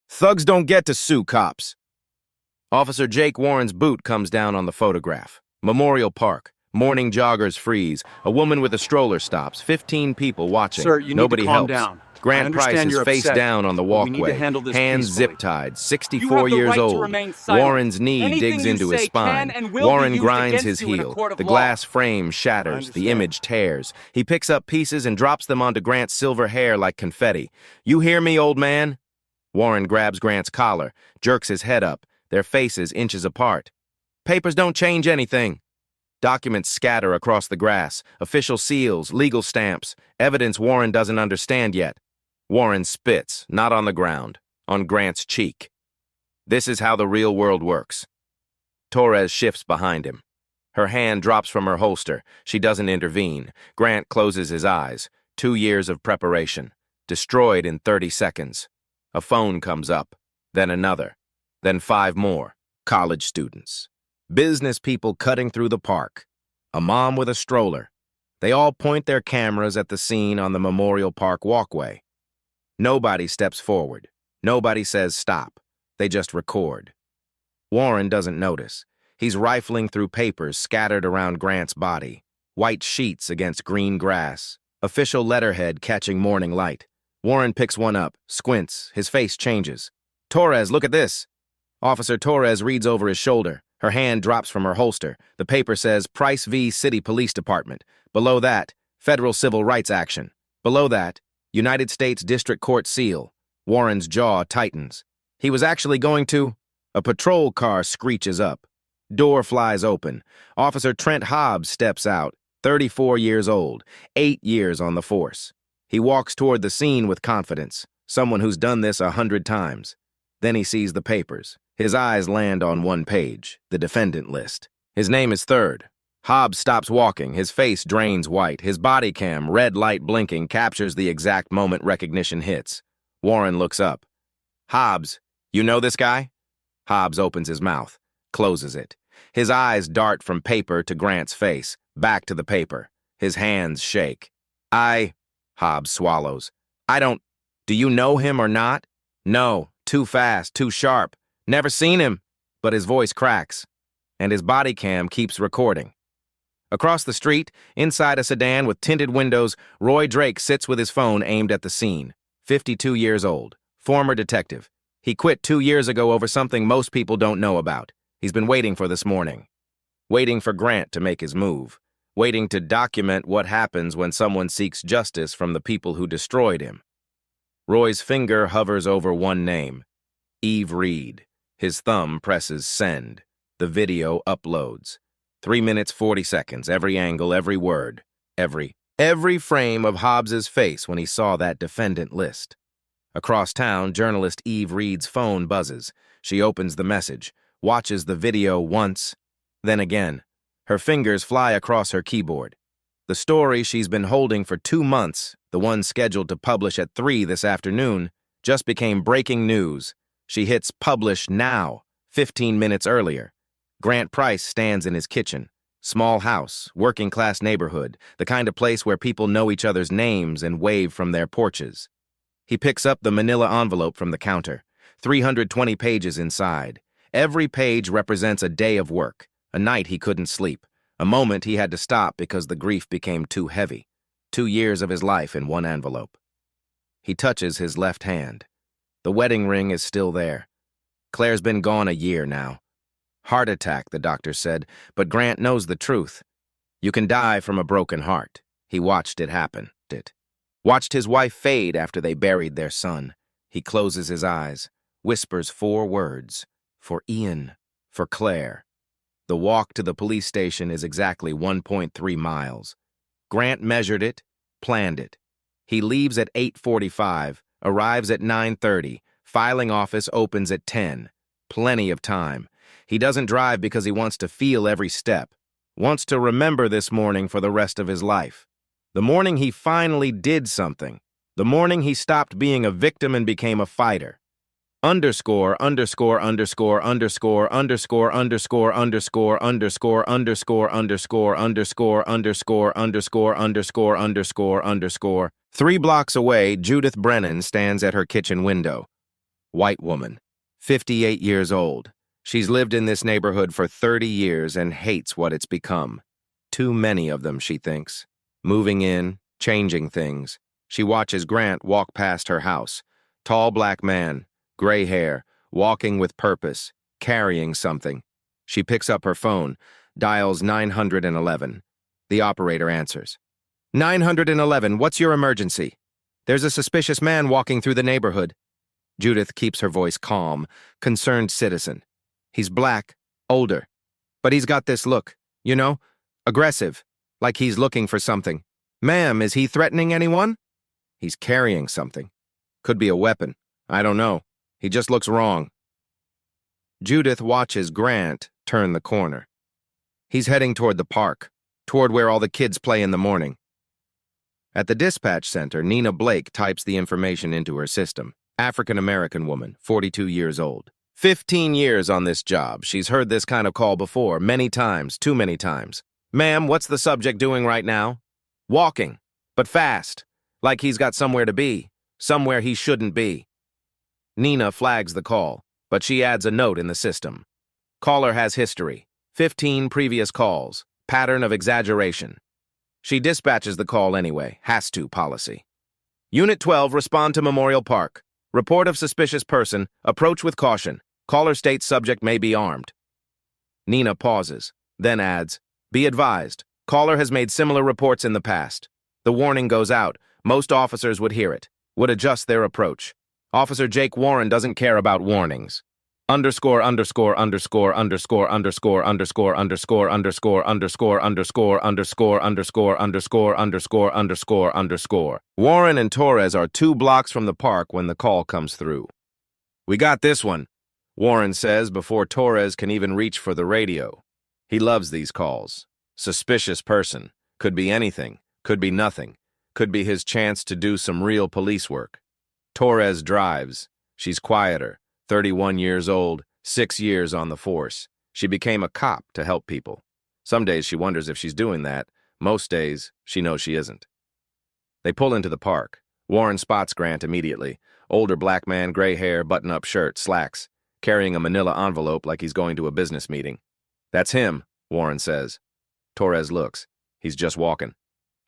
Thugs don't get to sue cops. Officer Jake Warren's boot comes down on the photograph. Memorial Park. Morning joggers freeze. A woman with a stroller stops. 15 people watching. Sir, you need Nobody to calm helps. down. I Grant understand Price is you're face upset, down on the but we need to walkway, handle this hands peacefully. zip-tied, You 64 have the years right to old. remain silent. Warren's knee Anything digs you into his say spine. can and will be Warren used grinds against his you in a heel. court of The law. glass frame shatters. The understand. image tears. He picks up pieces and drops them onto Grant's silver hair like confetti. "You hear me, old man?" Warren grabs Grant's collar, jerks his head up, their faces inches apart. "Papers don't change anything." Documents scatter across the grass, official seals, legal stamps, evidence Warren doesn't understand yet. Warren spits, not on the ground, on Grant's cheek. This is how the real world works. Torres shifts behind him. Her hand drops from her holster. She doesn't intervene. Grant closes his eyes. 2 years of preparation. Destroyed in 30 seconds. A phone comes up. Then another. Then 5 more. College students. Business people cutting through the park. A mom with a stroller. They all point their cameras at the scene on the Memorial Park walkway. Nobody steps forward. Nobody says stop. They just record. Warren doesn't notice. He's rifling through papers scattered around Grant's body. White sheets against green grass. Official letterhead catching morning light. Warren picks one up, squints, his face changes. "Torres, look at this." Officer Torres reads over his shoulder. Her hand drops from her holster. The paper says Price v. City Police Department. Below that, Federal Civil Rights Action. Below that, United States District Court seal. Warren's jaw tightens. He was actually going to... A patrol car screeches up. Door flies open. Officer Trent Hobbs steps out, 34 years old, 8 years on the force. He walks toward the scene with confidence, someone who's done this 100 times. Then he sees the papers. His eyes land on one page, the defendant list. His name is third. Hobbs stops walking, his face drains white, his body cam, red light blinking, captures the exact moment recognition hits. Warren looks up. "Hobbs, you know this guy?" Hobbs opens his mouth, closes it. His eyes dart from paper to Grant's face, back to the paper. His hands shake. Hobbs swallows. Do you know him or not?" "No, too fast, too sharp. Never seen him." But his voice cracks, and his body cam keeps recording. Across the street, inside a sedan with tinted windows, Roy Drake sits with his phone aimed at the scene. 52 years old, former detective. He quit 2 years ago over something most people don't know about. He's been waiting for this morning. Waiting for Grant to make his move. Waiting to document what happens when someone seeks justice from the people who destroyed him. Roy's finger hovers over one name. Eve Reed. His thumb presses send. The video uploads. 3 minutes, 40 seconds, every angle, every word, every frame of Hobbs's face when he saw that defendant list. Across town, journalist Eve Reed's phone buzzes. She opens the message, watches the video once, then again. Her fingers fly across her keyboard. The story she's been holding for 2 months, the one scheduled to publish at 3 this afternoon, just became breaking news. She hits publish now, 15 minutes earlier. Grant Price stands in his kitchen. Small house, working-class neighborhood, the kind of place where people know each other's names and wave from their porches. He picks up the manila envelope from the counter. 320 pages inside. Every page represents a day of work, a night he couldn't sleep, a moment he had to stop because the grief became too heavy. 2 years of his life in one envelope. He touches his left hand. The wedding ring is still there. Claire's been gone a year now. Heart attack, the doctor said, but Grant knows the truth. You can die from a broken heart. He watched it happen. Watched his wife fade after they buried their son. He closes his eyes, whispers 4 words. For Ian, for Claire. The walk to the police station is exactly 1.3 miles. Grant measured it, planned it. He leaves at 8:45, arrives at 9:30, filing office opens at 10. Plenty of time. He doesn't drive because he wants to feel every step, wants to remember this morning for the rest of his life. The morning he finally did something. The morning he stopped being a victim and became a fighter. Underscore, underscore, underscore, underscore, underscore, underscore, underscore, underscore, underscore, underscore, underscore, underscore, underscore, underscore, underscore, underscore. 3 blocks away, Judith Brennan stands at her kitchen window. White woman. 58 years old. She's lived in this neighborhood for 30 years and hates what it's become. Too many of them, she thinks. Moving in, changing things. She watches Grant walk past her house. Tall black man, gray hair, walking with purpose, carrying something. She picks up her phone, dials 911. The operator answers. 911, what's your emergency? There's a suspicious man walking through the neighborhood. Judith keeps her voice calm, concerned citizen. He's black, older, but he's got this look, you know, aggressive, like he's looking for something. Ma'am, is he threatening anyone? He's carrying something. Could be a weapon. I don't know. He just looks wrong. Judith watches Grant turn the corner. He's heading toward the park, toward where all the kids play in the morning. At the dispatch center, Nina Blake types the information into her system. African-American woman, 42 years old. 15 years on this job. She's heard this kind of call before, many times, too many times. Ma'am, what's the subject doing right now? Walking, but fast, like he's got somewhere to be, somewhere he shouldn't be. Nina flags the call, but she adds a note in the system. Caller has history, 15 previous calls, pattern of exaggeration. She dispatches the call anyway, has to policy. Unit 12, respond to Memorial Park. Report of suspicious person, approach with caution. Caller states subject may be armed. Nina pauses, then adds, be advised, caller has made similar reports in the past. The warning goes out, most officers would hear it, would adjust their approach. Officer Jake Warren doesn't care about warnings. Underscore, underscore, underscore, underscore, underscore, underscore, underscore, underscore, underscore, underscore, underscore, underscore, underscore, underscore, underscore, underscore. Warren and Torres are 2 blocks from the park when the call comes through. We got this one, Warren says before Torres can even reach for the radio. He loves these calls. Suspicious person. Could be anything. Could be nothing. Could be his chance to do some real police work. Torres drives. She's quieter. 31 years old, 6 years on the force. She became a cop to help people. Some days she wonders if she's doing that. Most days, she knows she isn't. They pull into the park. Warren spots Grant immediately. Older black man, gray hair, button-up shirt, slacks, carrying a manila envelope like he's going to a business meeting. That's him, Warren says. Torres looks. He's just walking.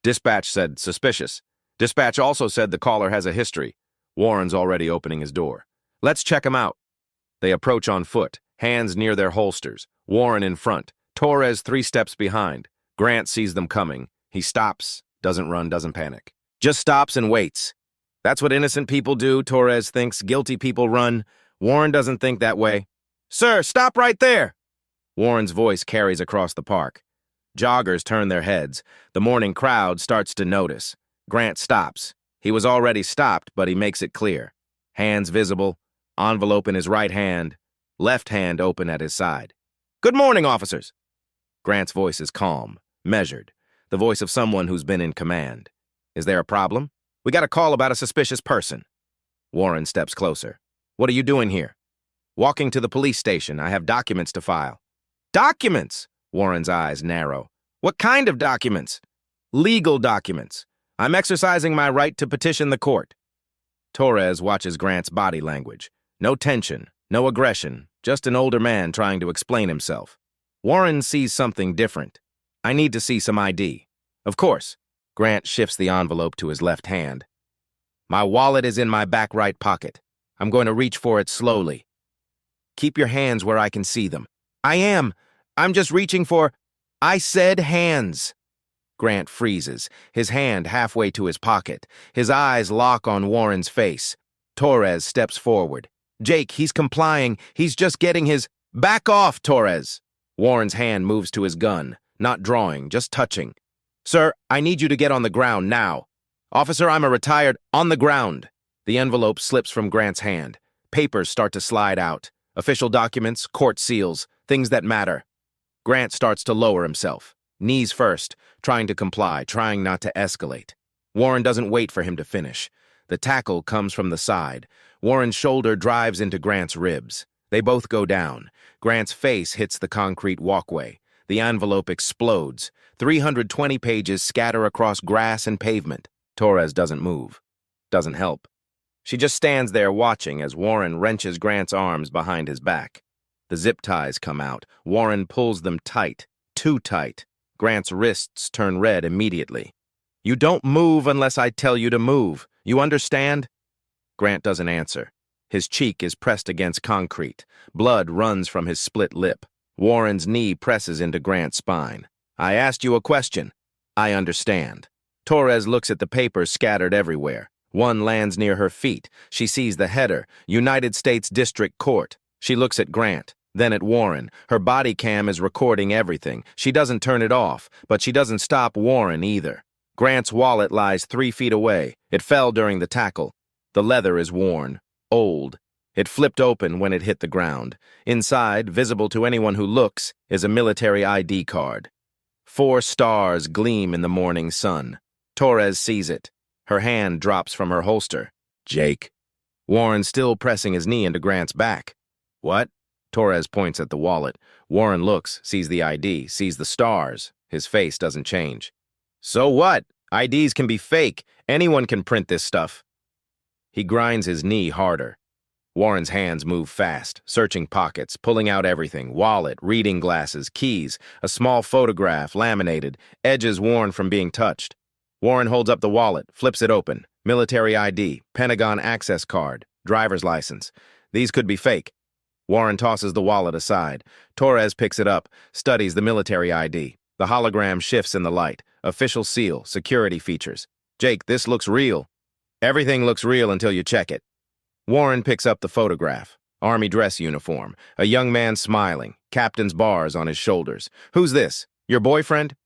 Dispatch said suspicious. Dispatch also said the caller has a history. Warren's already opening his door. Let's check him out. They approach on foot, hands near their holsters. Warren in front, Torres 3 steps behind. Grant sees them coming. He stops, doesn't run, doesn't panic. Just stops and waits. That's what innocent people do, Torres thinks. Guilty people run. Warren doesn't think that way. Sir, stop right there! Warren's voice carries across the park. Joggers turn their heads. The morning crowd starts to notice. Grant stops. He was already stopped, but he makes it clear. Hands visible. Envelope in his right hand, left hand open at his side. Good morning, officers. Grant's voice is calm, measured, the voice of someone who's been in command. Is there a problem? We got a call about a suspicious person. Warren steps closer. What are you doing here? Walking to the police station. I have documents to file. Documents? Warren's eyes narrow. What kind of documents? Legal documents. I'm exercising my right to petition the court. Torres watches Grant's body language. No tension, no aggression, just an older man trying to explain himself. Warren sees something different. I need to see some ID. Of course. Grant shifts the envelope to his left hand. My wallet is in my back right pocket. I'm going to reach for it slowly. Keep your hands where I can see them. I am. I'm just reaching for... I said hands. Grant freezes, his hand halfway to his pocket. His eyes lock on Warren's face. Torres steps forward. Jake, he's complying. He's just getting his... Back off, Torres! Warren's hand moves to his gun, not drawing, just touching. Sir, I need you to get on the ground now. Officer, I'm a retired... On the ground. The envelope slips from Grant's hand. Papers start to slide out. Official documents, court seals, things that matter. Grant starts to lower himself. Knees first, trying to comply, trying not to escalate. Warren doesn't wait for him to finish. The tackle comes from the side. Warren's shoulder drives into Grant's ribs. They both go down. Grant's face hits the concrete walkway. The envelope explodes. 320 pages scatter across grass and pavement. Torres doesn't move. Doesn't help. She just stands there watching as Warren wrenches Grant's arms behind his back. The zip ties come out. Warren pulls them tight, too tight. Grant's wrists turn red immediately. "You don't move unless I tell you to move. You understand?" Grant doesn't answer. His cheek is pressed against concrete. Blood runs from his split lip. Warren's knee presses into Grant's spine. "I asked you a question." "I understand." Torres looks at the papers scattered everywhere. One lands near her feet. She sees the header, United States District Court. She looks at Grant, then at Warren. Her body cam is recording everything. She doesn't turn it off, but she doesn't stop Warren either. Grant's wallet lies 3 feet away. It fell during the tackle. The leather is worn, old. It flipped open when it hit the ground. Inside, visible to anyone who looks, is a military ID card. 4 stars gleam in the morning sun. Torres sees it. Her hand drops from her holster. "Jake." Warren still pressing his knee into Grant's back. "What?" Torres points at the wallet. Warren looks, sees the ID, sees the stars. His face doesn't change. "So what? IDs can be fake. Anyone can print this stuff." He grinds his knee harder. Warren's hands move fast, searching pockets, pulling out everything: wallet, reading glasses, keys, a small photograph, laminated, edges worn from being touched. Warren holds up the wallet, flips it open. Military ID, Pentagon access card, driver's license. These could be fake. Warren tosses the wallet aside. Torres picks it up, studies the military ID. The hologram shifts in the light. Official seal, security features. "Jake, this looks real." "Everything looks real until you check it." Warren picks up the photograph. Army dress uniform. A young man smiling. Captain's bars on his shoulders. "Who's this? Your boyfriend?"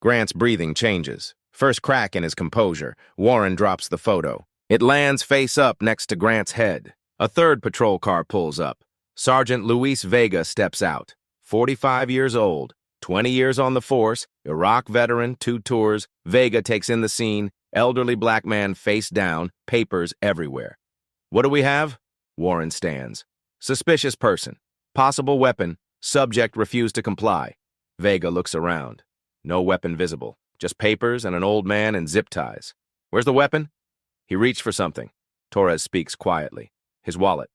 Grant's breathing changes. First crack in his composure. Warren drops the photo. It lands face up next to Grant's head. A third patrol car pulls up. Sergeant Luis Vega steps out. 45 years old. 20 years on the force. Iraq veteran, 2 tours. Vega takes in the scene. Elderly black man face down. Papers everywhere. "What do we have?" Warren stands. "Suspicious person. Possible weapon. Subject refused to comply." Vega looks around. No weapon visible. Just papers and an old man in zip ties. "Where's the weapon?" "He reached for something." Torres speaks quietly. "His wallet."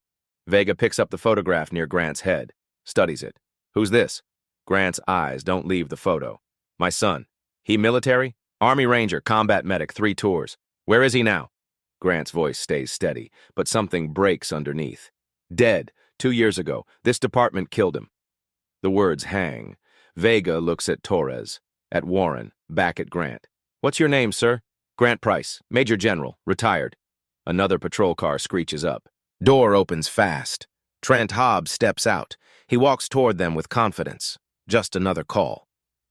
Vega picks up the photograph near Grant's head. Studies it. "Who's this?" Grant's eyes don't leave the photo. "My son." "He military?" "Army Ranger, combat medic, 3 tours." "Where is he now?" Grant's voice stays steady, but something breaks underneath. "Dead. 2 years ago. This department killed him." The words hang. Vega looks at Torres, at Warren, back at Grant. "What's your name, sir?" "Grant Price, Major General, retired." Another patrol car screeches up. Door opens fast. Trent Hobbs steps out. He walks toward them with confidence. Just another call.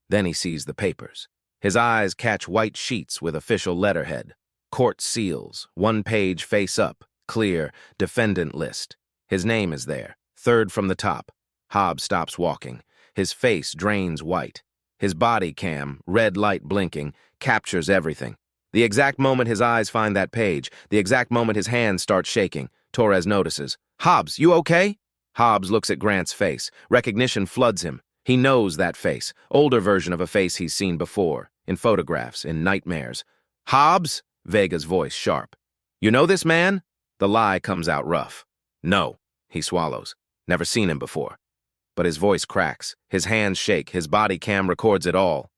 Then he sees the papers. His eyes catch white sheets with official letterhead. Court seals, 1 page face up, clear, defendant list. His name is there, 3rd from the top. Hobbs stops walking. His face drains white. His body cam, red light blinking, captures everything. The exact moment his eyes find that page, the exact moment his hands start shaking, Torres notices. "Hobbs, you okay?" Hobbs looks at Grant's face. Recognition floods him. He knows that face, older version of a face he's seen before, in photographs, in nightmares. "Hobbs?" Vega's voice sharp. "You know this man?" The lie comes out rough. "No," he swallows. Never seen him before. But his voice cracks. His hands shake. His body cam records it all.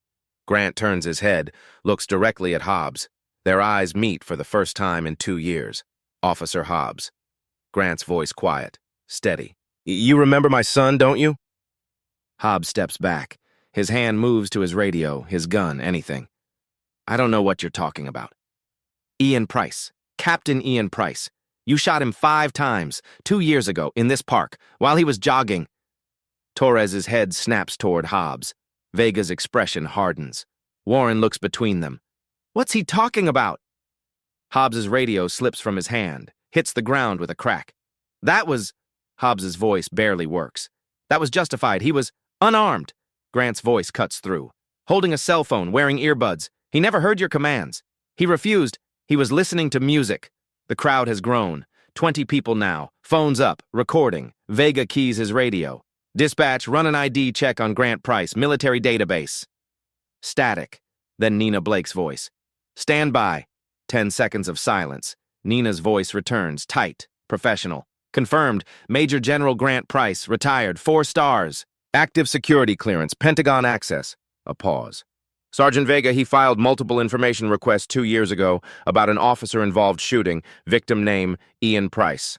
Grant turns his head, looks directly at Hobbs. Their eyes meet for the first time in 2 years. Officer Hobbs. Grant's voice quiet, steady. "You remember my son, don't you?" Hobbs steps back. His hand moves to his radio, his gun, anything. "I don't know what you're talking about." "Ian Price. Captain Ian Price. You shot him 5 times, 2 years ago, in this park, while he was jogging." Torres's head snaps toward Hobbs. Vega's expression hardens. Warren looks between them. "What's he talking about?" Hobbs's radio slips from his hand, hits the ground with a crack. "That was..." Hobbs's voice barely works. "That was justified. He was unarmed." Grant's voice cuts through. "Holding a cell phone, wearing earbuds. He never heard your commands. He refused. He was listening to music." The crowd has grown. 20 people now. Phones up, recording. Vega keys his radio. "Dispatch, run an ID check on Grant Price, military database." Static. Then Nina Blake's voice. "Stand by." 10 seconds of silence. Nina's voice returns, tight, professional. Confirmed, Major General Grant Price, retired, 4 stars. Active security clearance, Pentagon access. A pause. Sergeant Vega, he filed multiple information requests 2 years ago about an officer-involved shooting, victim name Ian Price.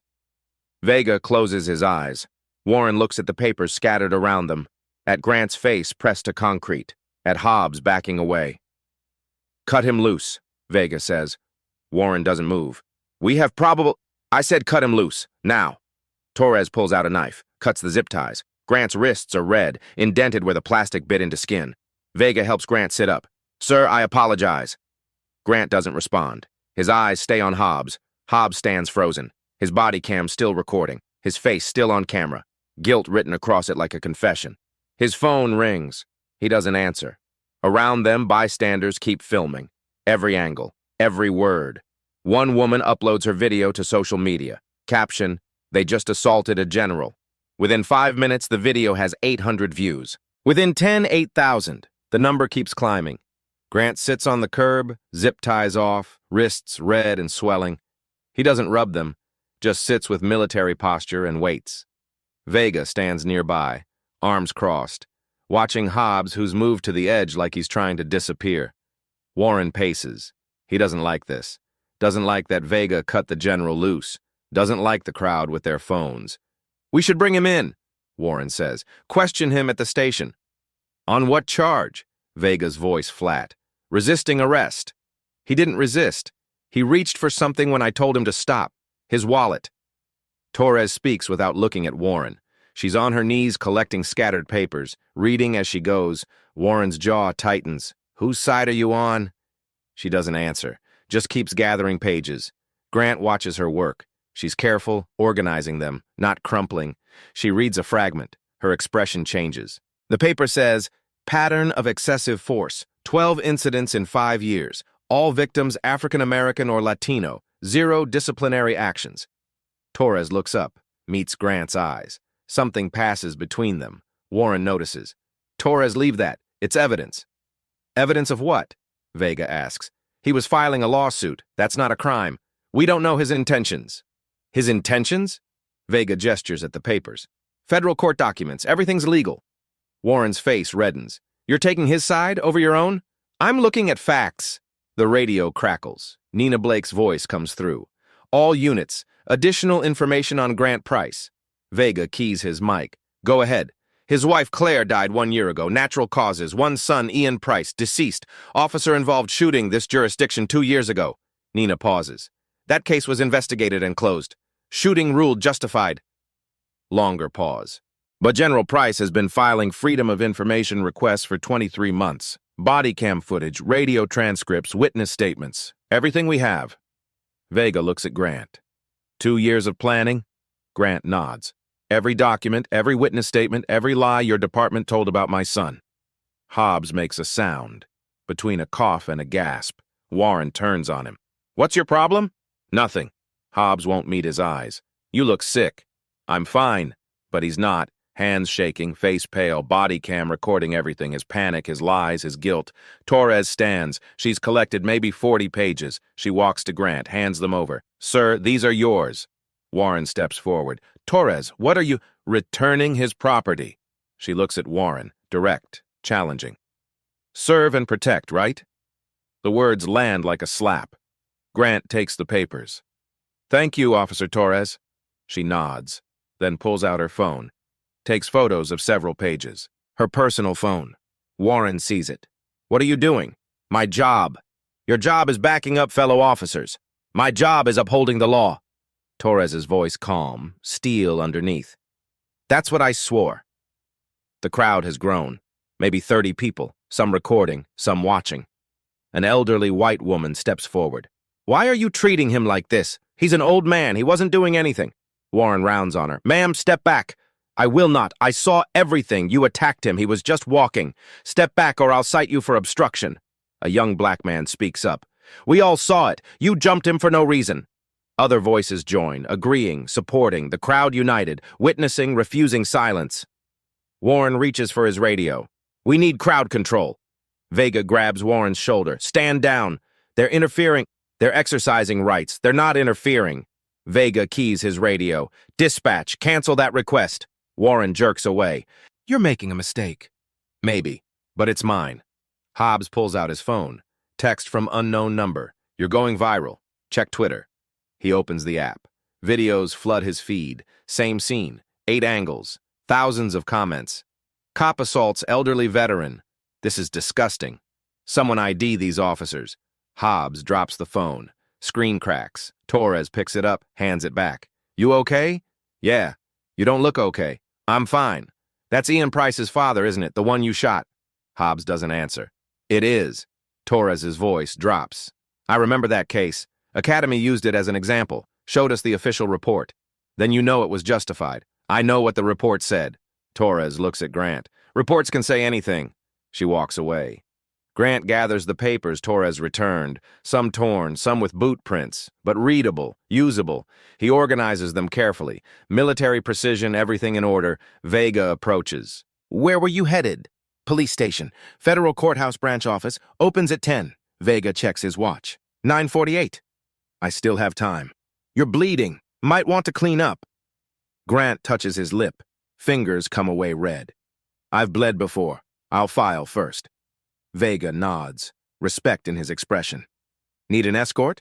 Vega closes his eyes. Warren looks at the papers scattered around them, at Grant's face pressed to concrete, at Hobbs backing away. Cut him loose, Vega says. Warren doesn't move. We have probable... I said cut him loose, now. Torres pulls out a knife, cuts the zip ties. Grant's wrists are red, indented where the plastic bit into skin. Vega helps Grant sit up. Sir, I apologize. Grant doesn't respond. His eyes stay on Hobbs. Hobbs stands frozen. His body cam still recording. His face still on camera. Guilt written across it like a confession. His phone rings. He doesn't answer. Around them, bystanders keep filming. Every angle. Every word. One woman uploads her video to social media. Caption, they just assaulted a general. Within 5 minutes, the video has 800 views. Within 10, 8,000. The number keeps climbing. Grant sits on the curb, zip ties off, wrists red and swelling. He doesn't rub them, just sits with military posture and waits. Vega stands nearby, arms crossed, watching Hobbs, who's moved to the edge like he's trying to disappear. Warren paces. He doesn't like this. Doesn't like that Vega cut the general loose. Doesn't like the crowd with their phones. We should bring him in, Warren says. Question him at the station. On what charge? Vega's voice flat. Resisting arrest. He didn't resist. He reached for something when I told him to stop. His wallet. Torres speaks without looking at Warren. She's on her knees collecting scattered papers, reading as she goes. Warren's jaw tightens. Whose side are you on? She doesn't answer, just keeps gathering pages. Grant watches her work. She's careful, organizing them, not crumpling. She reads a fragment. Her expression changes. The paper says, pattern of excessive force, 12 incidents in 5 years, all victims African American or Latino, 0 disciplinary actions. Torres looks up, meets Grant's eyes. Something passes between them. Warren notices. Torres, leave that. It's evidence. Evidence of what? Vega asks. He was filing a lawsuit. That's not a crime. We don't know his intentions. His intentions? Vega gestures at the papers. Federal court documents. Everything's legal. Warren's face reddens. You're taking his side over your own? I'm looking at facts. The radio crackles. Nina Blake's voice comes through. All units. Additional information on Grant Price. Vega keys his mic. Go ahead. His wife Claire died 1 year ago. Natural causes. One son, Ian Price, deceased. Officer involved shooting this jurisdiction 2 years ago. Nina pauses. That case was investigated and closed. Shooting ruled justified. Longer pause. But General Price has been filing Freedom of Information requests for 23 months. Body cam footage, radio transcripts, witness statements. Everything we have. Vega looks at Grant. 2 years of planning? Grant nods. Every document, every witness statement, every lie your department told about my son. Hobbs makes a sound. Between a cough and a gasp, Warren turns on him. What's your problem? Nothing. Hobbs won't meet his eyes. You look sick. I'm fine. But he's not. Hands shaking, face pale, body cam recording everything, his panic, his lies, his guilt. Torres stands. She's collected maybe 40 pages. She walks to Grant, hands them over. Sir, these are yours. Warren steps forward. Torres, what are you... Returning his property. She looks at Warren, direct, challenging. Serve and protect, right? The words land like a slap. Grant takes the papers. Thank you, Officer Torres. She nods, then pulls out her phone. Takes photos of several pages. Her personal phone. Warren sees it. What are you doing? My job. Your job is backing up fellow officers. My job is upholding the law. Torres's voice calm, steel underneath. That's what I swore. The crowd has grown. Maybe 30 people, some recording, some watching. An elderly white woman steps forward. Why are you treating him like this? He's an old man. He wasn't doing anything. Warren rounds on her. Ma'am, step back. I will not. I saw everything. You attacked him. He was just walking. Step back or I'll cite you for obstruction. A young black man speaks up. We all saw it. You jumped him for no reason. Other voices join, agreeing, supporting, the crowd united, witnessing, refusing silence. Warren reaches for his radio. We need crowd control. Vega grabs Warren's shoulder. Stand down. They're interfering. They're exercising rights. They're not interfering. Vega keys his radio. Dispatch, cancel that request. Warren jerks away. You're making a mistake. Maybe, but it's mine. Hobbs pulls out his phone. Text from unknown number. You're going viral. Check Twitter. He opens the app. Videos flood his feed. Same scene. 8 angles. Thousands of comments. Cop assaults elderly veteran. This is disgusting. Someone ID these officers. Hobbs drops the phone. Screen cracks. Torres picks it up, hands it back. You okay? Yeah. You don't look okay. I'm fine. That's Ian Price's father, isn't it? The one you shot. Hobbs doesn't answer. It is. Torres's voice drops. I remember that case. Academy used it as an example. Showed us the official report. Then you know it was justified. I know what the report said. Torres looks at Grant. Reports can say anything. She walks away. Grant gathers the papers Torres returned, some torn, some with boot prints, but readable, usable. He organizes them carefully. Military precision, everything in order. Vega approaches. Where were you headed? Police station. Federal Courthouse branch office. Opens at 10. Vega checks his watch. 9:48. I still have time. You're bleeding. Might want to clean up. Grant touches his lip. Fingers come away red. I've bled before. I'll file first. Vega nods, respect in his expression. Need an escort?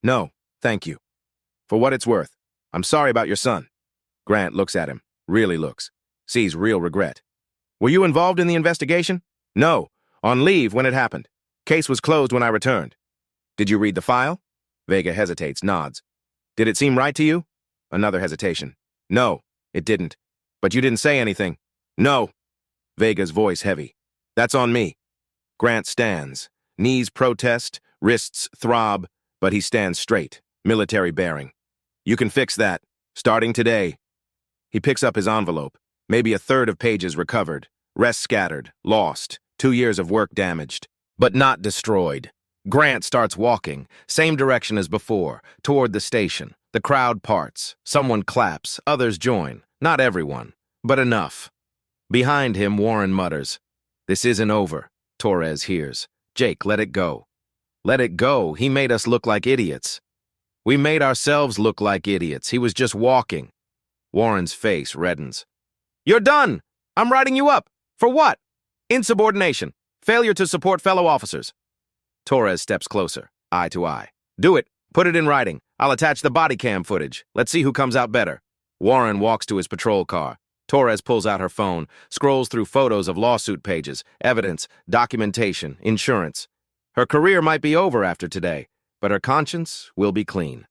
No, thank you. For what it's worth, I'm sorry about your son. Grant looks at him, really looks, sees real regret. Were you involved in the investigation? No, on leave when it happened. Case was closed when I returned. Did you read the file? Vega hesitates, nods. Did it seem right to you? Another hesitation. No, it didn't. But you didn't say anything. No. Vega's voice heavy. That's on me. Grant stands. Knees protest, wrists throb, but he stands straight, military bearing. You can fix that, starting today. He picks up his envelope. Maybe a third of pages recovered. Rest scattered, lost. 2 years of work damaged, but not destroyed. Grant starts walking, same direction as before, toward the station. The crowd parts. Someone claps, others join. Not everyone, but enough. Behind him, Warren mutters. This isn't over. Torres hears. Jake, let it go. Let it go. He made us look like idiots. We made ourselves look like idiots. He was just walking. Warren's face reddens. You're done! I'm writing you up. For what? Insubordination. Failure to support fellow officers. Torres steps closer, eye to eye. Do it. Put it in writing. I'll attach the body cam footage. Let's see who comes out better. Warren walks to his patrol car. Torres pulls out her phone, scrolls through photos of lawsuit pages, evidence, documentation, insurance. Her career might be over after today, but her conscience will be clean.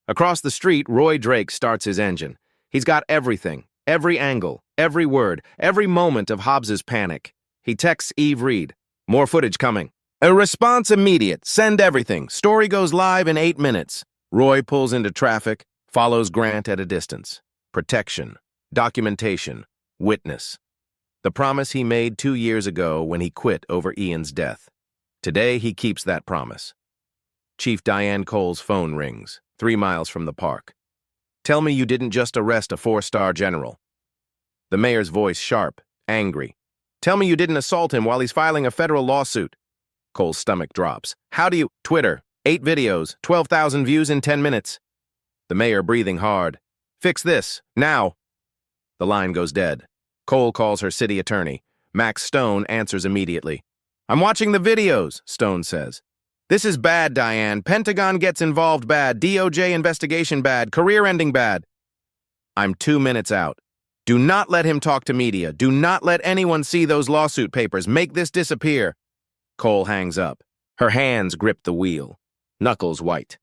Across the street, Roy Drake starts his engine. He's got everything, every angle, every word, every moment of Hobbs's panic. He texts Eve Reed. More footage coming. A response immediate. Send everything. Story goes live in 8 minutes. Roy pulls into traffic, follows Grant at a distance. Protection. Documentation. Witness. The promise he made 2 years ago when he quit over Ian's death. Today, he keeps that promise. Chief Diane Cole's phone rings, 3 miles from the park. Tell me you didn't just arrest a 4-star general. The mayor's voice sharp, angry. Tell me you didn't assault him while he's filing a federal lawsuit. Cole's stomach drops. How do you... Twitter. 8 videos, 12,000 views in 10 minutes. The mayor breathing hard. Fix this, now. The line goes dead. Cole calls her city attorney. Max Stone answers immediately. I'm watching the videos, Stone says. This is bad, Diane. Pentagon gets involved bad. DOJ investigation bad. Career-ending bad. I'm 2 minutes out. Do not let him talk to media. Do not let anyone see those lawsuit papers. Make this disappear. Cole hangs up. Her hands grip the wheel. Knuckles white.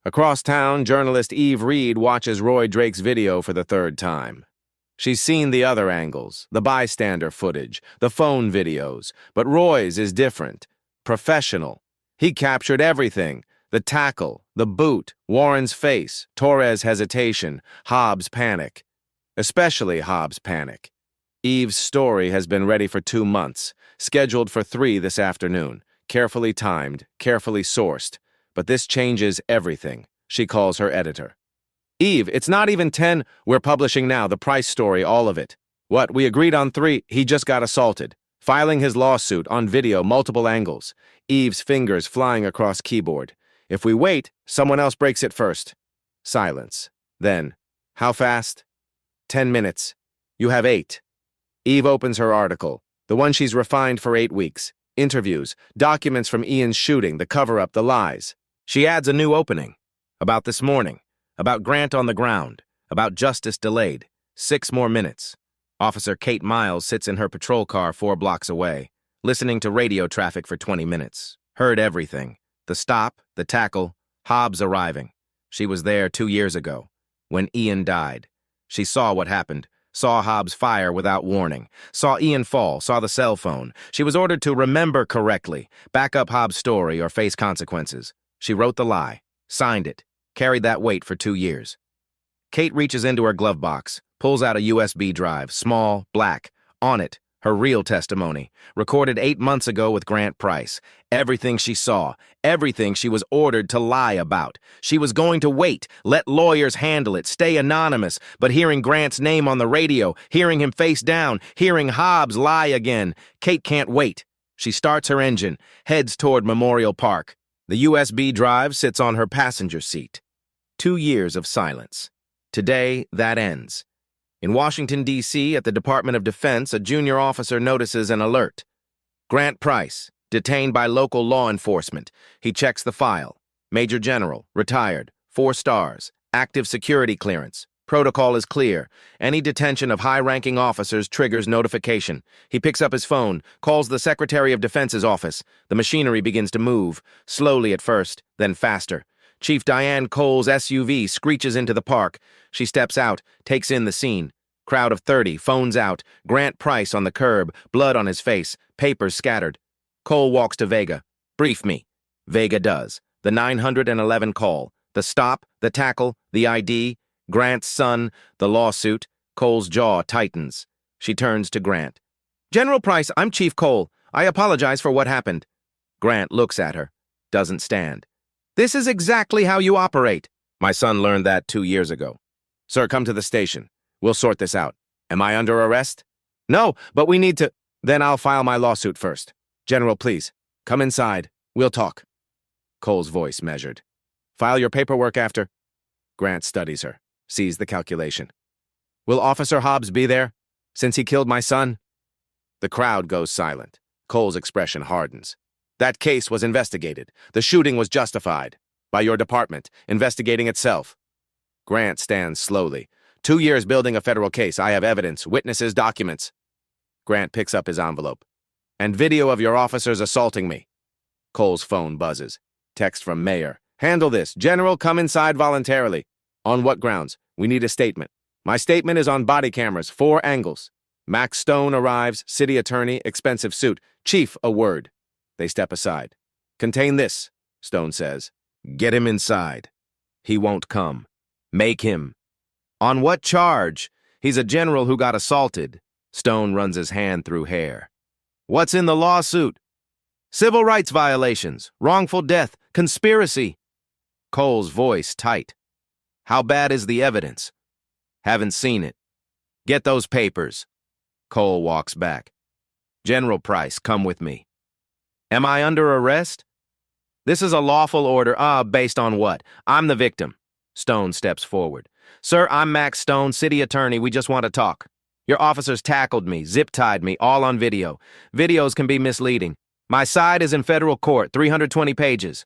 Across town, journalist Eve Reed watches Roy Drake's video for the 3rd time. She's seen the other angles, the bystander footage, the phone videos, but Roy's is different. Professional. He captured everything. The tackle, the boot, Warren's face, Torres' hesitation, Hobbs' panic. Especially Hobbs' panic. Eve's story has been ready for 2 months, scheduled for 3 this afternoon, carefully timed, carefully sourced. But this changes everything, she calls her editor. Eve, it's not even 10. We're publishing now, the Price story, all of it. What, we agreed on 3. He just got assaulted. Filing his lawsuit on video, multiple angles. Eve's fingers flying across keyboard. If we wait, someone else breaks it first. Silence. Then, how fast? 10 minutes. You have 8. Eve opens her article, the one she's refined for 8 weeks. Interviews, documents from Ian's shooting, the cover-up, the lies. She adds a new opening. About this morning. About Grant on the ground. About justice delayed. 6 more minutes. Officer Kate Miles sits in her patrol car 4 blocks away, listening to radio traffic for 20 minutes. Heard everything. The stop, the tackle, Hobbs arriving. She was there 2 years ago, when Ian died. She saw what happened, saw Hobbs fire without warning, saw Ian fall, saw the cell phone. She was ordered to remember correctly, back up Hobbs' story or face consequences. She wrote the lie, signed it, carried that weight for 2 years. Kate reaches into her glove box, pulls out a USB drive, small, black. On it, her real testimony, recorded 8 months ago with Grant Price. Everything she saw, everything she was ordered to lie about. She was going to wait, let lawyers handle it, stay anonymous, but hearing Grant's name on the radio, hearing him face down, hearing Hobbs lie again, Kate can't wait. She starts her engine, heads toward Memorial Park. The USB drive sits on her passenger seat. 2 years of silence. Today, that ends. In Washington, D.C., at the Department of Defense, a junior officer notices an alert. Grant Price, detained by local law enforcement. He checks the file. Major General, retired, 4 stars, active security clearance. Protocol is clear. Any detention of high-ranking officers triggers notification. He picks up his phone, calls the Secretary of Defense's office. The machinery begins to move, slowly at first, then faster. Chief Diane Cole's SUV screeches into the park. She steps out, takes in the scene. Crowd of 30, phones out. Grant Price on the curb, blood on his face, papers scattered. Cole walks to Vega. Brief me. Vega does. The 911 call. The stop, the tackle, the ID, Grant's son, the lawsuit. Cole's jaw tightens. She turns to Grant. General Price, I'm Chief Cole. I apologize for what happened. Grant looks at her. Doesn't stand. This is exactly how you operate. My son learned that 2 years ago. Sir, come to the station. We'll sort this out. Am I under arrest? No, but we need to... Then I'll file my lawsuit first. General, please, come inside. We'll talk. Cole's voice measured. File your paperwork after... Grant studies her, sees the calculation. Will Officer Hobbs be there, since he killed my son? The crowd goes silent. Cole's expression hardens. That case was investigated. The shooting was justified. By your department, investigating itself. Grant stands slowly. 2 years building a federal case. I have evidence, witnesses, documents. Grant picks up his envelope. And video of your officers assaulting me. Cole's phone buzzes. Text from Mayor. Handle this. General, come inside voluntarily. On what grounds? We need a statement. My statement is on body cameras, 4 angles. Max Stone arrives, city attorney, expensive suit. Chief, a word. They step aside. Contain this, Stone says. Get him inside. He won't come. Make him. On what charge? He's a general who got assaulted. Stone runs his hand through hair. What's in the lawsuit? Civil rights violations, wrongful death, conspiracy. Cole's voice tight. How bad is the evidence? Haven't seen it. Get those papers. Cole walks back. General Price, come with me. Am I under arrest? This is a lawful order. Based on what? I'm the victim. Stone steps forward. Sir, I'm Max Stone, city attorney. We just want to talk. Your officers tackled me, zip-tied me, all on video. Videos can be misleading. My side is in federal court, 320 pages.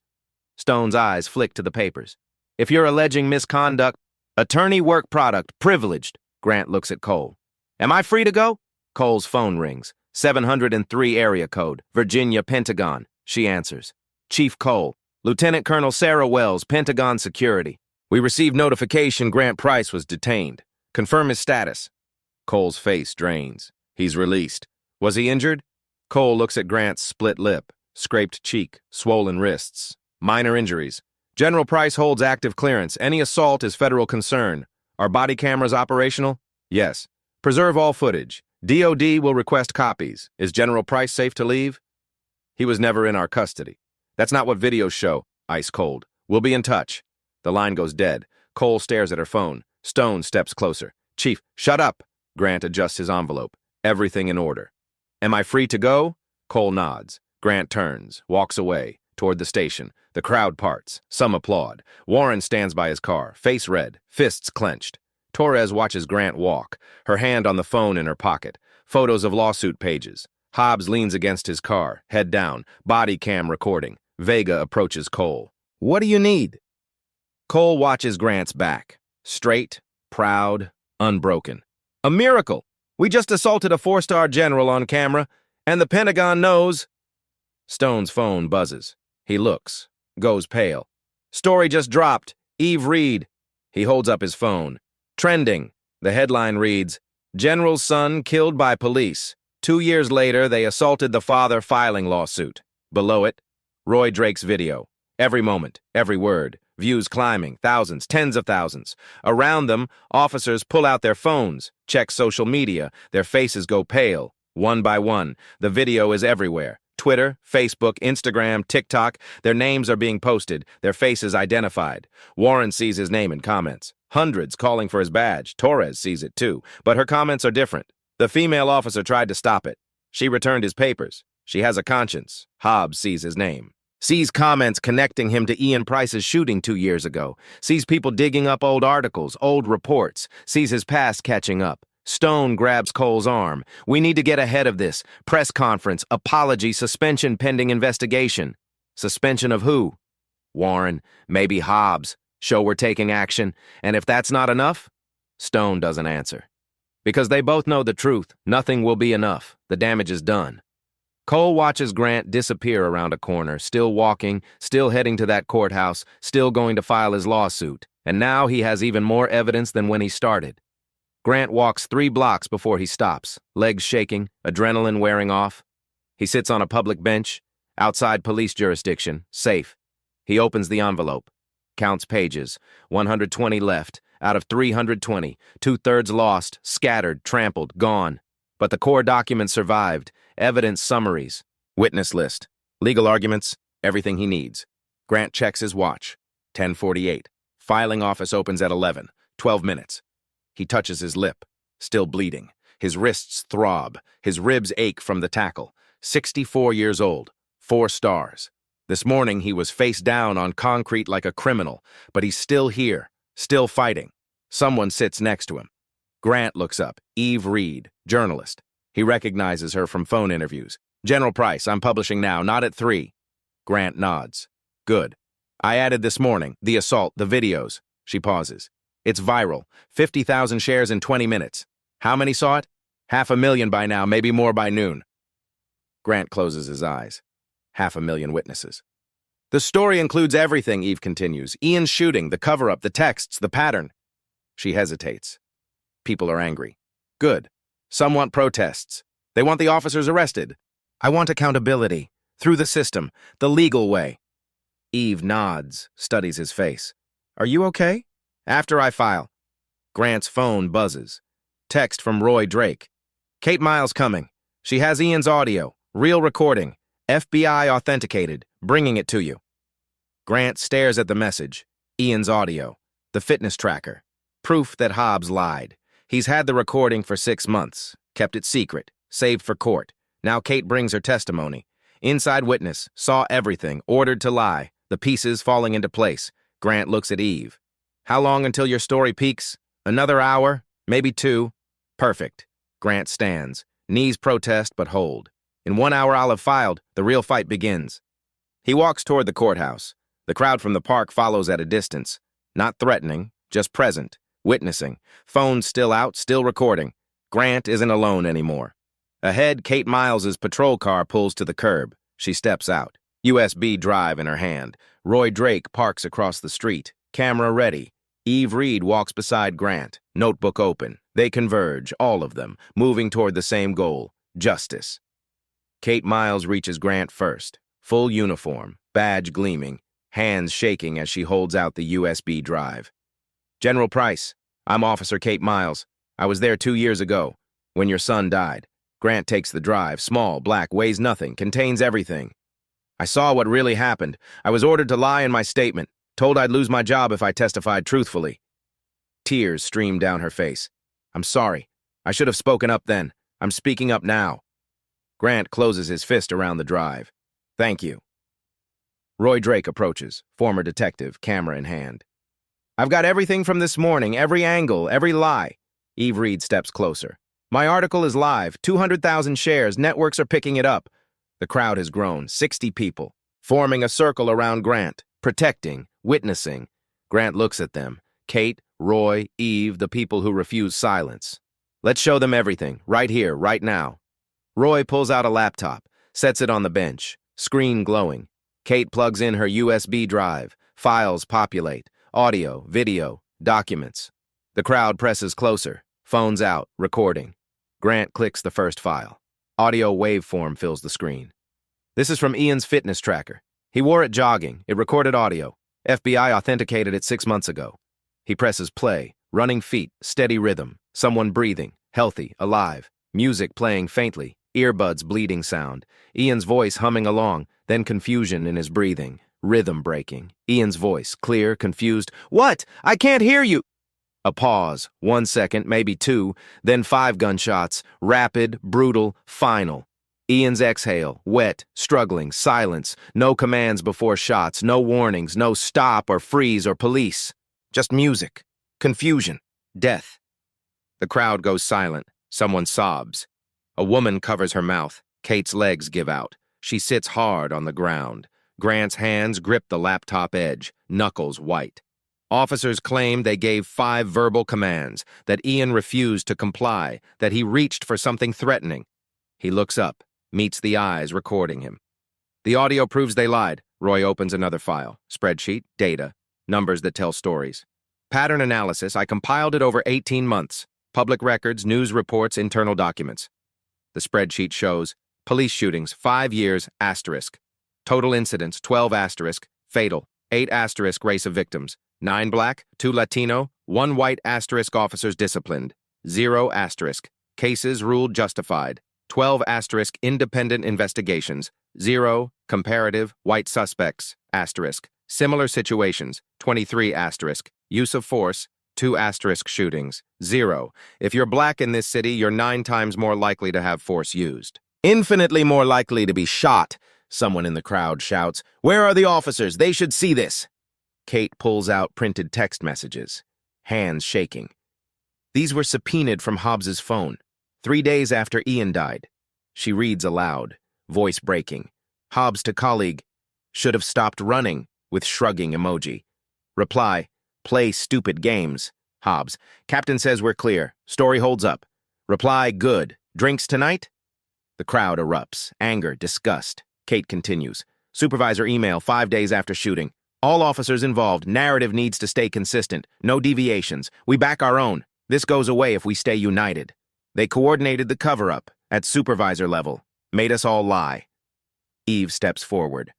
Stone's eyes flick to the papers. If you're alleging misconduct, attorney work product, privileged. Grant looks at Cole. Am I free to go? Cole's phone rings. 703 area code, Virginia, Pentagon. She answers. Chief Cole, Lieutenant Colonel Sarah Wells, Pentagon Security. We received notification Grant Price was detained. Confirm his status. Cole's face drains. He's released. Was he injured? Cole looks at Grant's split lip, scraped cheek, swollen wrists. Minor injuries. General Price holds active clearance. Any assault is federal concern. Are body cameras operational? Yes. Preserve all footage. DOD will request copies. Is General Price safe to leave? He was never in our custody. That's not what videos show. Ice cold. We'll be in touch. The line goes dead. Cole stares at her phone. Stone steps closer. Chief, shut up. Grant adjusts his envelope. Everything in order. Am I free to go? Cole nods. Grant turns, walks away. Toward the station. The crowd parts. Some applaud. Warren stands by his car, face red, fists clenched. Torres watches Grant walk, her hand on the phone in her pocket. Photos of lawsuit pages. Hobbs leans against his car, head down, body cam recording. Vega approaches Cole. "What do you need?" Cole watches Grant's back. Straight, proud, unbroken. "A miracle! We just assaulted a 4-star general on camera, and the Pentagon knows." Stone's phone buzzes. He looks, goes pale. "Story just dropped. Eve Reed." He holds up his phone. Trending. The headline reads, "General's son killed by police. 2 years later, they assaulted the father filing lawsuit." Below it, Roy Drake's video. Every moment, every word. Views climbing, thousands, tens of thousands. Around them, officers pull out their phones, check social media. Their faces go pale, one by one. The video is everywhere. Twitter, Facebook, Instagram, TikTok. Their names are being posted, their faces identified. Warren sees his name in comments. Hundreds calling for his badge. Torres sees it too, but her comments are different. The female officer tried to stop it. She returned his papers. She has a conscience. Hobbs sees his name. Sees comments connecting him to Ian Price's shooting 2 years ago. Sees people digging up old articles, old reports. Sees his past catching up. Stone grabs Cole's arm. "We need to get ahead of this. Press conference, apology, suspension pending investigation." Suspension of who? Warren, maybe Hobbs. Show we're taking action. And if that's not enough? Stone doesn't answer. Because they both know the truth. Nothing will be enough. The damage is done. Cole watches Grant disappear around a corner, still walking, still heading to that courthouse, still going to file his lawsuit. And now he has even more evidence than when he started. Grant walks 3 blocks before he stops, legs shaking, adrenaline wearing off. He sits on a public bench, outside police jurisdiction, safe. He opens the envelope, counts pages, 120 left, out of 320, 2/3 lost, scattered, trampled, gone. But the core documents survived, evidence summaries, witness list, legal arguments, everything he needs. Grant checks his watch, 10:48. Filing office opens at 11, 12 minutes. He touches his lip, still bleeding. His wrists throb, his ribs ache from the tackle. 64 years old, 4 stars. This morning he was face down on concrete like a criminal, but he's still here, still fighting. Someone sits next to him. Grant looks up, Eve Reed, journalist. He recognizes her from phone interviews. "General Price, I'm publishing now, not at 3. Grant nods. "Good. I added this morning, the assault, the videos." She pauses. "It's viral. 50,000 shares in 20 minutes. How many saw it? 500,000 by now, maybe more by noon." Grant closes his eyes. 500,000 witnesses. "The story includes everything," Eve continues. "Ian's shooting, the cover-up, the texts, the pattern." She hesitates. People are angry. Good. Some want protests. They want the officers arrested. I want accountability. Through the system. The legal way. Eve nods, studies his face. "Are you okay?" "After I file." Grant's phone buzzes. Text from Roy Drake. "Kate Miles coming. She has Ian's audio. Real recording. FBI authenticated. Bringing it to you." Grant stares at the message. Ian's audio. The fitness tracker. Proof that Hobbs lied. He's had the recording for 6 months. Kept it secret. Saved for court. Now Kate brings her testimony. Inside witness. Saw everything. Ordered to lie. The pieces falling into place. Grant looks at Eve. "How long until your story peaks? Another hour? Maybe 2? Perfect." Grant stands. Knees protest but hold. "In 1 hour I'll have filed. The real fight begins." He walks toward the courthouse. The crowd from the park follows at a distance. Not threatening, just present. Witnessing. Phones still out, still recording. Grant isn't alone anymore. Ahead, Kate Miles's patrol car pulls to the curb. She steps out. USB drive in her hand. Roy Drake parks across the street. Camera ready. Eve Reed walks beside Grant. Notebook open. They converge, all of them, moving toward the same goal. Justice. Kate Miles reaches Grant first. Full uniform, badge gleaming, hands shaking as she holds out the USB drive. "General Price, I'm Officer Kate Miles. I was there 2 years ago, when your son died." Grant takes the drive, small, black, weighs nothing, contains everything. "I saw what really happened. I was ordered to lie in my statement, told I'd lose my job if I testified truthfully." Tears stream down her face. "I'm sorry. I should have spoken up then. I'm speaking up now." Grant closes his fist around the drive. "Thank you." Roy Drake approaches, former detective, camera in hand. I've got everything from this morning, every angle, every lie. Eve Reed steps closer. My article is live, 200,000 shares, networks are picking it up. The crowd has grown, 60 people, forming a circle around Grant, protecting, witnessing. Grant looks at them. Kate, Roy, Eve, the people who refuse silence. Let's show them everything, right here, right now. Roy pulls out a laptop, sets it on the bench, screen glowing. Kate plugs in her USB drive. Files populate. Audio, video, documents. The crowd presses closer. Phones out, recording. Grant clicks the first file. Audio waveform fills the screen. This is from Ian's fitness tracker. He wore it jogging. It recorded audio. FBI authenticated it 6 months ago. He presses play. Running feet, steady rhythm. Someone breathing, healthy, alive. Music playing faintly. Earbuds bleeding sound. Ian's voice humming along, then confusion in his breathing. Rhythm breaking. Ian's voice, clear, confused. What? I can't hear you! A pause. 1 second, maybe 2, then 5 gunshots. Rapid, brutal, final. Ian's exhale, wet, struggling, silence. No commands before shots, no warnings, no stop or freeze or police. Just music. Confusion. Death. The crowd goes silent. Someone sobs. A woman covers her mouth. Kate's legs give out. She sits hard on the ground. Grant's hands grip the laptop edge, knuckles white. Officers claim they gave 5 verbal commands, that Ian refused to comply, that he reached for something threatening. He looks up, meets the eyes recording him. The audio proves they lied. Roy opens another file. Spreadsheet, data, numbers that tell stories. Pattern analysis, I compiled it over 18 months. Public records, news reports, internal documents. The spreadsheet shows police shootings, 5 years, asterisk. Total incidents, 12 asterisk, fatal, 8 asterisk race of victims, 9 black, 2 Latino, 1 white asterisk officers disciplined, 0 asterisk, cases ruled justified, 12 asterisk independent investigations, 0 comparative white suspects, asterisk, similar situations, 23 asterisk, use of force, 2 asterisk shootings, 0. If you're black in this city, you're 9 times more likely to have force used. Infinitely more likely to be shot. Someone in the crowd shouts, Where are the officers? They should see this. Kate pulls out printed text messages, hands shaking. These were subpoenaed from Hobbs's phone, 3 days after Ian died. She reads aloud, voice breaking. Hobbs to colleague, should have stopped running, with shrugging emoji. Reply, play stupid games. Hobbs, Captain says we're clear. Story holds up. Reply, good. Drinks tonight? The crowd erupts, anger, disgust. Kate continues. Supervisor email 5 days after shooting. All officers involved. Narrative needs to stay consistent. No deviations. We back our own. This goes away if we stay united. They coordinated the cover-up at supervisor level. Made us all lie. Eve steps forward.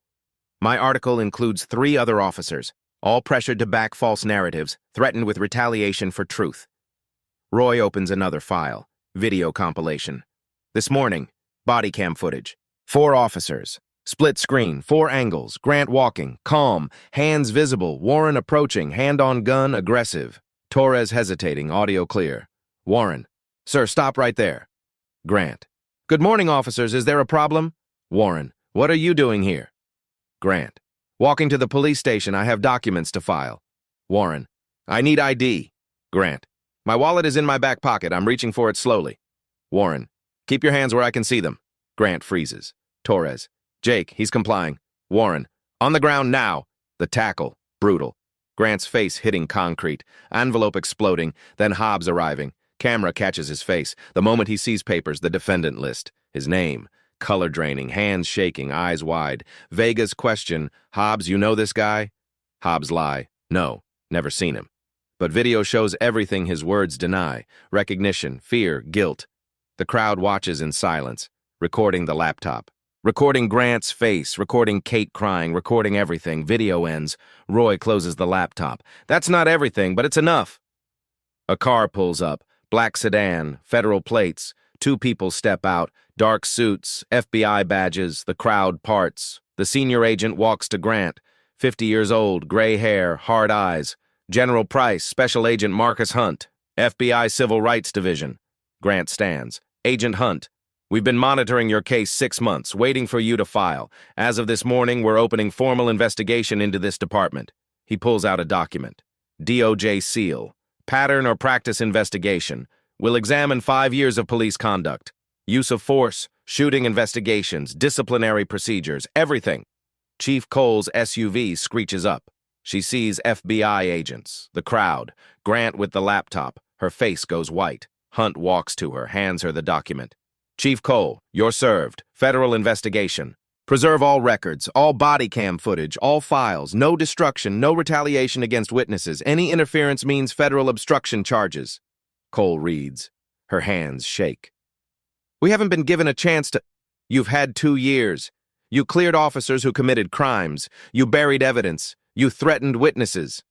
My article includes 3 other officers, all pressured to back false narratives, threatened with retaliation for truth. Roy opens another file. Video compilation. This morning, body cam footage. 4 officers. Split screen, 4 angles, Grant walking, calm, hands visible, Warren approaching, hand on gun, aggressive. Torres hesitating, audio clear. Warren, sir, stop right there. Grant, good morning, officers, is there a problem? Warren, what are you doing here? Grant, walking to the police station, I have documents to file. Warren, I need ID. Grant, my wallet is in my back pocket, I'm reaching for it slowly. Warren, keep your hands where I can see them. Grant freezes. Torres, Jake, he's complying. Warren, on the ground now. The tackle, brutal. Grant's face hitting concrete, envelope exploding, then Hobbs arriving. Camera catches his face. The moment he sees papers, the defendant list. His name, color draining, hands shaking, eyes wide. Vega's question, Hobbs, you know this guy? Hobbs lie, no, never seen him. But video shows everything his words deny. Recognition, fear, guilt. The crowd watches in silence, recording the laptop. Recording Grant's face, recording Kate crying, recording everything. Video ends. Roy closes the laptop. That's not everything, but it's enough. A car pulls up. Black sedan, federal plates. 2 people step out. Dark suits, FBI badges. The crowd parts. The senior agent walks to Grant. 50 years old, gray hair, hard eyes. General Price, Special Agent Marcus Hunt. FBI Civil Rights Division. Grant stands. Agent Hunt. We've been monitoring your case 6 months, waiting for you to file. As of this morning, we're opening formal investigation into this department. He pulls out a document. DOJ seal. Pattern or practice investigation. We'll examine 5 years of police conduct. Use of force, shooting investigations, disciplinary procedures, everything. Chief Cole's SUV screeches up. She sees FBI agents, the crowd, Grant with the laptop. Her face goes white. Hunt walks to her, hands her the document. Chief Cole, you're served. Federal investigation. Preserve all records, all body cam footage, all files, no destruction, no retaliation against witnesses. Any interference means federal obstruction charges. Cole reads. Her hands shake. We haven't been given a chance to... You've had 2 years. You cleared officers who committed crimes. You buried evidence. You threatened witnesses.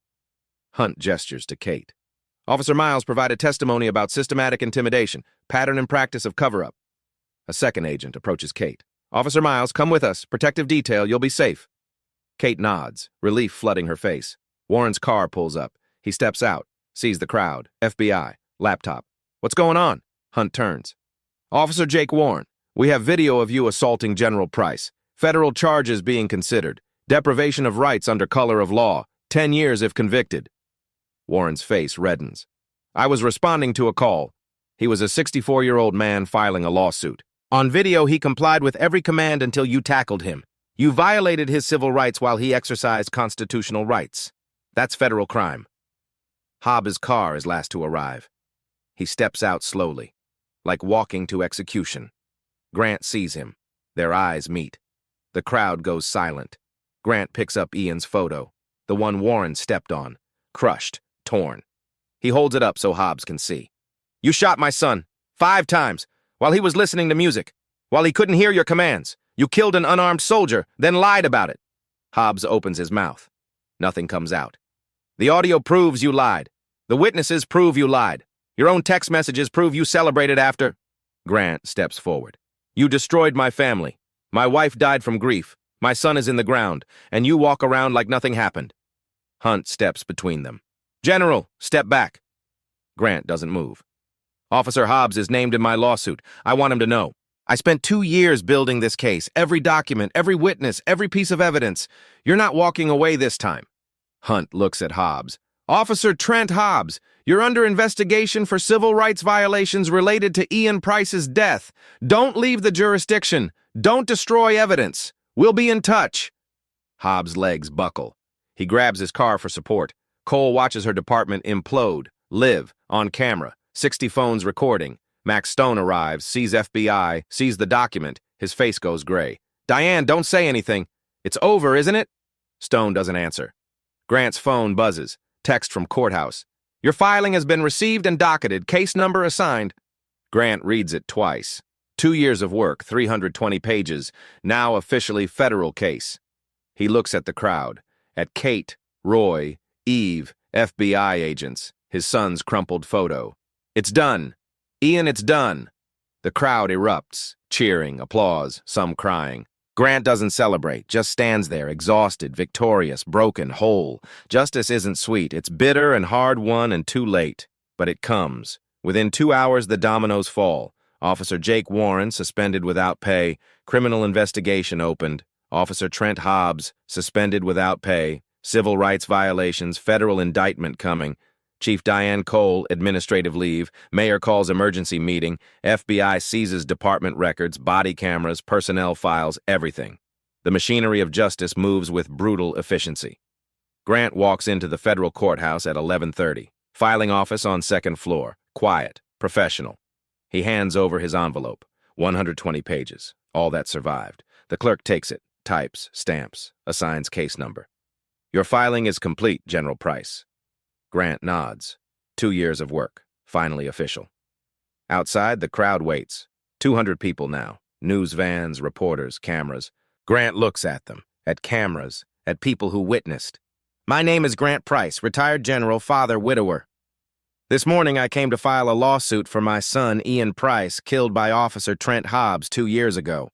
Hunt gestures to Kate. Officer Miles provided testimony about systematic intimidation, pattern and practice of cover-up. A second agent approaches Kate. Officer Miles, come with us. Protective detail, you'll be safe. Kate nods, relief flooding her face. Warren's car pulls up. He steps out, sees the crowd, FBI, laptop. What's going on? Hunt turns. Officer Jake Warren, we have video of you assaulting General Price. Federal charges being considered. Deprivation of rights under color of law. 10 years if convicted. Warren's face reddens. I was responding to a call. He was a 64-year-old man filing a lawsuit. On video, he complied with every command until you tackled him. You violated his civil rights while he exercised constitutional rights. That's federal crime. Hobbs' car is last to arrive. He steps out slowly, like walking to execution. Grant sees him. Their eyes meet. The crowd goes silent. Grant picks up Ian's photo, the one Warren stepped on, crushed, torn. He holds it up so Hobbs can see. You shot my son, 5 times. While he was listening to music, while he couldn't hear your commands. You killed an unarmed soldier, then lied about it. Hobbs opens his mouth. Nothing comes out. The audio proves you lied. The witnesses prove you lied. Your own text messages prove you celebrated after... Grant steps forward. You destroyed my family. My wife died from grief. My son is in the ground, and you walk around like nothing happened. Hunt steps between them. General, step back. Grant doesn't move. Officer Hobbs is named in my lawsuit. I want him to know. I spent 2 years building this case, every document, every witness, every piece of evidence. You're not walking away this time. Hunt looks at Hobbs. Officer Trent Hobbs, you're under investigation for civil rights violations related to Ian Price's death. Don't leave the jurisdiction. Don't destroy evidence. We'll be in touch. Hobbs' legs buckle. He grabs his car for support. Cole watches her department implode, live, on camera. 60 phones recording. Max Stone arrives, sees FBI, sees the document. His face goes gray. Diane, don't say anything. It's over, isn't it? Stone doesn't answer. Grant's phone buzzes. Text from courthouse. Your filing has been received and docketed. Case number assigned. Grant reads it twice. 2 years of work, 320 pages. Now officially federal case. He looks at the crowd. At Kate, Roy, Eve, FBI agents. His son's crumpled photo. It's done. Ian, it's done. The crowd erupts, cheering, applause, some crying. Grant doesn't celebrate, just stands there, exhausted, victorious, broken, whole. Justice isn't sweet. It's bitter and hard-won and too late. But it comes. Within 2 hours, the dominoes fall. Officer Jake Warren, suspended without pay. Criminal investigation opened. Officer Trent Hobbs, suspended without pay. Civil rights violations, federal indictment coming. Chief Diane Cole, administrative leave. Mayor calls emergency meeting. FBI seizes department records, body cameras, personnel files, everything. The machinery of justice moves with brutal efficiency. Grant walks into the federal courthouse at 11:30. Filing office on 2nd floor. Quiet. Professional. He hands over his envelope. 120 pages. All that survived. The clerk takes it, types, stamps, assigns case number. Your filing is complete, General Price. Grant nods. 2 years of work. Finally official. Outside, the crowd waits. 200 people now. News vans, reporters, cameras. Grant looks at them, at cameras, at people who witnessed. My name is Grant Price, retired general, father, widower. This morning I came to file a lawsuit for my son, Ian Price, killed by Officer Trent Hobbs 2 years ago.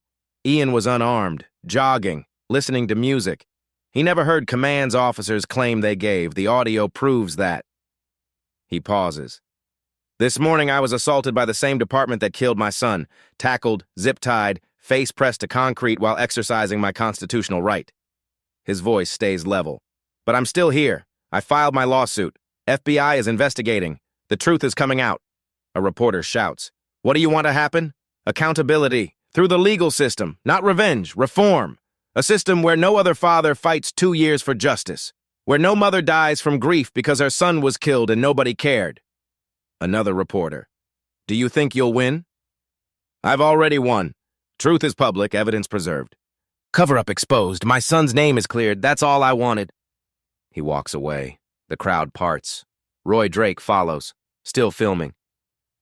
Ian was unarmed, jogging, listening to music. He never heard commands officers claim they gave. The audio proves that. He pauses. This morning I was assaulted by the same department that killed my son, tackled, zip-tied, face pressed to concrete while exercising my constitutional right. His voice stays level. But I'm still here. I filed my lawsuit. FBI is investigating. The truth is coming out. A reporter shouts. What do you want to happen? Accountability. Through the legal system. Not revenge. Reform. A system where no other father fights 2 years for justice. Where no mother dies from grief because her son was killed and nobody cared. Another reporter. Do you think you'll win? I've already won. Truth is public, evidence preserved. Cover-up exposed. My son's name is cleared. That's all I wanted. He walks away. The crowd parts. Roy Drake follows, still filming.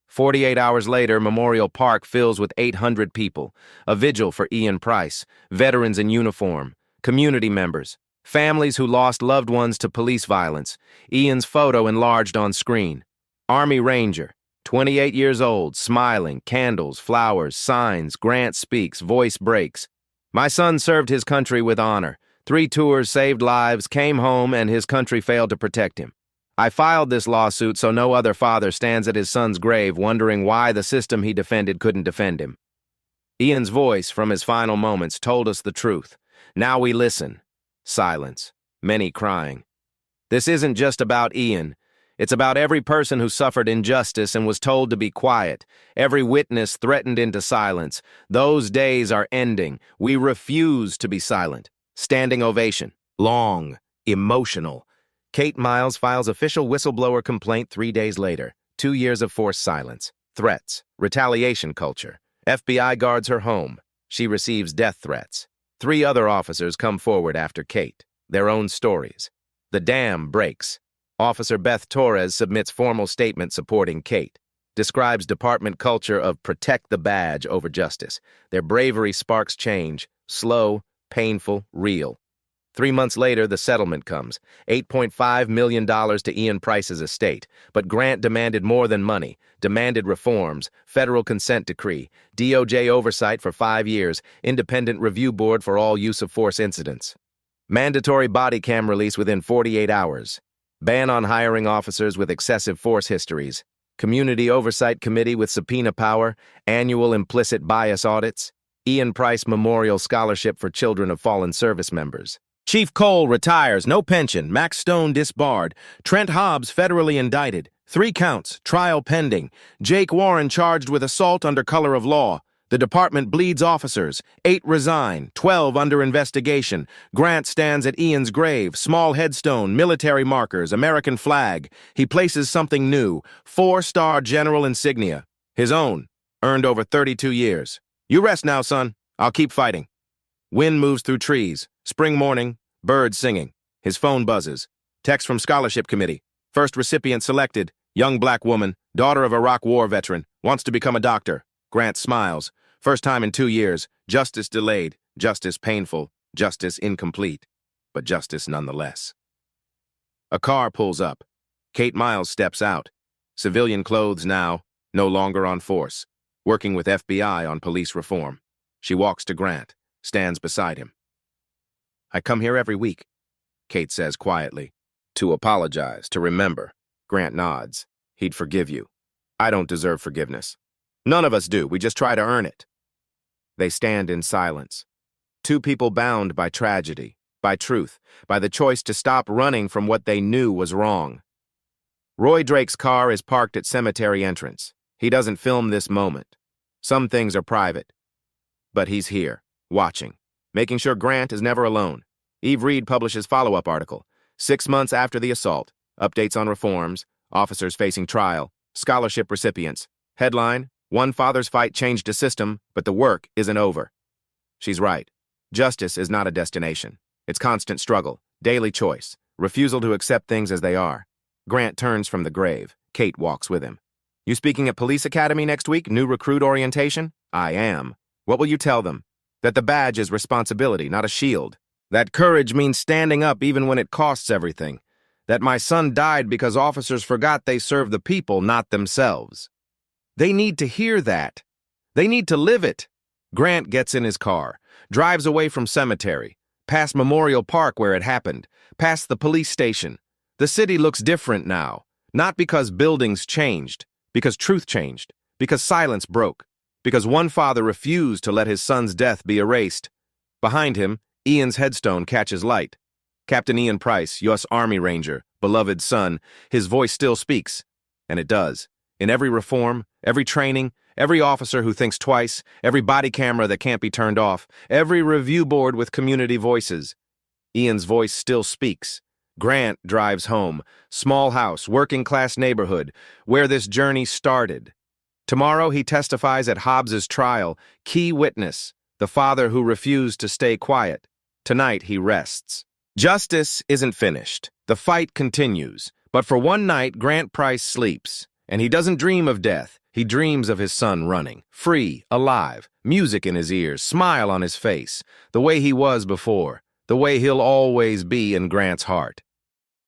48 hours later, Memorial Park fills with 800 people. A vigil for Ian Price, veterans in uniform, community members, families who lost loved ones to police violence. Ian's photo enlarged on screen. Army Ranger, 28 years old, smiling, candles, flowers, signs, Grant speaks, voice breaks. My son served his country with honor. 3 tours saved lives, came home, and his country failed to protect him. I filed this lawsuit so no other father stands at his son's grave wondering why the system he defended couldn't defend him. Ian's voice from his final moments told us the truth. Now we listen. Silence. Many crying. This isn't just about Ian. It's about every person who suffered injustice and was told to be quiet. Every witness threatened into silence. Those days are ending. We refuse to be silent. Standing ovation. Long. Emotional. Kate Miles files official whistleblower complaint 3 days later. 2 years of forced silence. Threats. Retaliation culture. FBI guards her home. She receives death threats. 3 other officers come forward after Kate. Their own stories. The dam breaks. Officer Beth Torres submits formal statement supporting Kate. Describes department culture of protect the badge over justice. Their bravery sparks change. Slow, painful, real. 3 months later, the settlement comes. $8.5 million to Ian Price's estate. But Grant demanded more than money. Demanded reforms. Federal consent decree. DOJ oversight for 5 years. Independent review board for all use of force incidents. Mandatory body cam release within 48 hours. Ban on hiring officers with excessive force histories. Community Oversight Committee with subpoena power. Annual implicit bias audits. Ian Price Memorial Scholarship for Children of Fallen Service Members. Chief Cole retires, no pension. Max Stone disbarred. Trent Hobbs federally indicted. 3 counts, trial pending. Jake Warren charged with assault under color of law. The department bleeds officers. 8 resign, 12 under investigation. Grant stands at Ian's grave, small headstone, military markers, American flag. He places something new, 4-star general insignia. His own, earned over 32 years. You rest now, son. I'll keep fighting. Wind moves through trees. Spring morning, birds singing. His phone buzzes. Text from Scholarship Committee. First recipient selected. Young black woman, daughter of Iraq War veteran, wants to become a doctor. Grant smiles. First time in 2 years. Justice delayed. Justice painful. Justice incomplete. But justice nonetheless. A car pulls up. Kate Miles steps out. Civilian clothes now, no longer on force. Working with FBI on police reform. She walks to Grant, stands beside him. I come here every week, Kate says quietly. To apologize, to remember. Grant nods. He'd forgive you. I don't deserve forgiveness. None of us do. We just try to earn it. They stand in silence. 2 people bound by tragedy, by truth, by the choice to stop running from what they knew was wrong. Roy Drake's car is parked at cemetery entrance. He doesn't film this moment. Some things are private. But he's here, watching, making sure Grant is never alone. Eve Reed publishes follow-up article. 6 months after the assault, updates on reforms, officers facing trial, scholarship recipients. Headline, One father's fight changed a system, but the work isn't over. She's right. Justice is not a destination. It's constant struggle, daily choice, refusal to accept things as they are. Grant turns from the grave. Kate walks with him. You speaking at Police Academy next week? New recruit orientation? I am. What will you tell them? That the badge is responsibility, not a shield. That courage means standing up even when it costs everything. That my son died because officers forgot they serve the people, not themselves. They need to hear that. They need to live it. Grant gets in his car, drives away from cemetery, past Memorial Park where it happened, past the police station. The city looks different now, not because buildings changed, Because truth changed. Because silence broke. Because one father refused to let his son's death be erased. Behind him, Ian's headstone catches light. Captain Ian Price, U.S. Army Ranger, beloved son, his voice still speaks. And it does. In every reform, every training, every officer who thinks twice, every body camera that can't be turned off, every review board with community voices. Ian's voice still speaks. Grant drives home. Small house, working-class neighborhood, where this journey started. Tomorrow he testifies at Hobbs's trial, key witness, the father who refused to stay quiet. Tonight he rests. Justice isn't finished. The fight continues. But for one night, Grant Price sleeps. And he doesn't dream of death. He dreams of his son running, free, alive, music in his ears, smile on his face, the way he was before, the way he'll always be in Grant's heart.